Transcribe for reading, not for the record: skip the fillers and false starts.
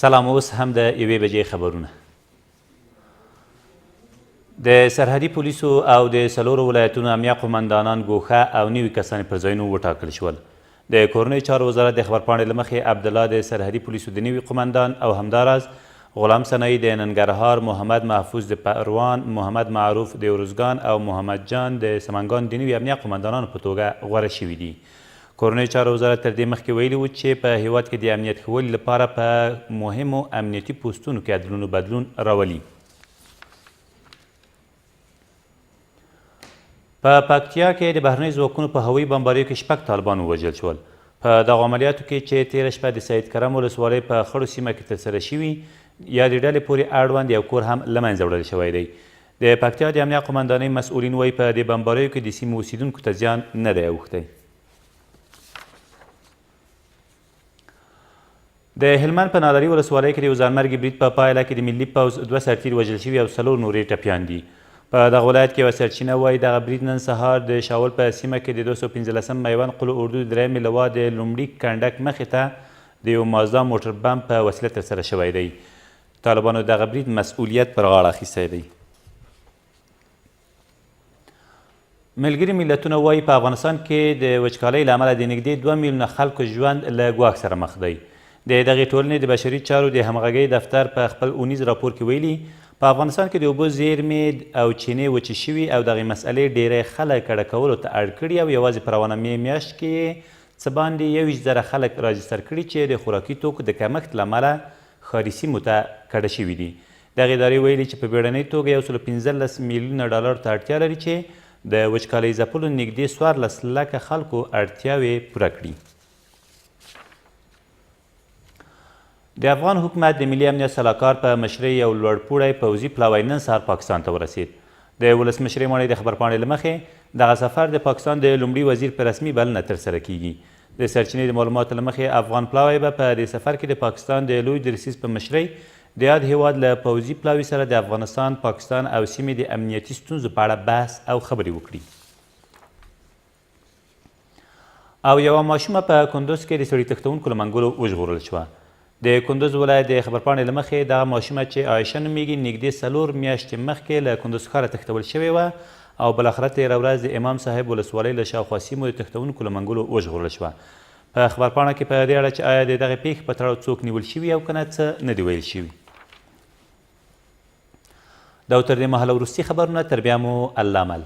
سلام، اوس هم د یوې بجې خبرونه. د سرحدي پولیسو او د څلورو ولایتونو امنیه قمندانان ګوښه او نوي کسان پر ځایونو وټاکل شول. د کورنیو چارو وزارت د خبرپاڼې له مخې عبدالله د سرحدي پولیسو د نوي قمندان او همداراز غلام سنایی د ننګرهار، محمد محفوظ د پروان، محمد معروف د ارزګان او محمد جان د سمنګان د نوي امنیه قمندانانو په توګه غوره شوي دي. کورنیو چارو وزارت تر دې مخکې ویلي و چې په هیواد کې د امنیت ښه والي لپاره په مهمو امنیتي پوستونو کې عدلونو بدلون راولي. په پکتیا کې د بهرنیو ځواکونو په هوایي بمباریو کې 6 طالبان ووژل شول. په دغو عملیاتو کې چې تېره شپه د سید کرم ولسوالۍ په خړو سیمه کې ترسره شوي یا د ډلې پورې اړوند یو کور هم له منځه وړل شوی دی. د پکتیا د امنیه قمندانۍ مسؤلین وایي په دې بمباریو کې د سیمې اوسیدونکو ته زیان نه دی اوښتی. د هلمند په نادري ولسوالۍ کې د یو ځانمرګي برید په پایله کې د ملي پوځ 2 سرتیر وژل شوي او 4 نورې ټپیان دي. په دغه ولایت کې یوه سرچینه وایي دغه برید نن سهار د شاول په سیمه کې د 215 میوند قلو اردو د درېیمې لوا د لومړي کنډک مخې ته د یو مازدا موټر بم په وسیله ترسره شوی دی. طالبانو دغه برید مسؤلیت پر غاړه اخیستی دی. ملګري ملتونه وایي په افغانستان کې د وچکالۍ له امله د نږدې 2 میلیونه خلکو ژوند له ګواښ سره مخ دی. د دغې ټولنې د بشري چارو د همغږۍ دفتر په خپل اونیز راپور کې ویلي په افغانستان کې د اوبو زیرمې او چینې وچې شوي او دغې مسئلې ډیری خلک کډه کولو ته اړ کړي او یوازې په روانه میاشت کې څه باندې 21,000 خلک راجستر کړي چې د خوراکي توکو د کمښت له امله ښاري سیمو ته کډه شوي دي. دغې ادارې ویلي چې په بیړنۍ توګه 115 میلیونه ډالر ته اړتیا لري چې د وچکالۍ ځپلو نږدې 14 لکه خلکو اړتیاوې پوره کړي. د افغان حکومت د ملي امنیت سلاکار په مشرۍ یو لوړپوړی پوځي پلاوی نن سهار پاکستان ته ورسید. د ولسمشرۍ ماڼۍ د خبرپاڼې له مخې دغه سفر د پاکستان د لومړي وزیر په رسمي بلنه ترسره کیږي. د سرچینې د معلوماتو له مخې افغان پلاوی به په دې سفر کې د پاکستان د لوی درسیز په مشرۍ د یاد هیواد له پوځي پلاوي سره د افغانستان، پاکستان او سیمې د امنیتي ستونزو په اړه بحث او خبرې وکړي. او یوه ماشومه په کندوز کې د سړي تښتونکو له منګولو وژغورل شوه. د کندوز ولایت د خبرپاڼې له مخې دغه ماشومه چې عایشه نومیږي نږدې 4 میاشتې مخکې له کندوز ښاره تښتول شوې وه او بالاخره تېره ورځ د امام صاحب ولسوالۍ له شاوخوا سیمو د تښتونکو له منګولو وژغورل شوه. په خبرپاڼه کې په دې اړه چې آیا د دغې پیښې په تړاو څوک نیول شوي او که نه څه نه دي ویل شوي. دا تر دې مهاله وروستي خبرونه، تر بیا مو الله مل.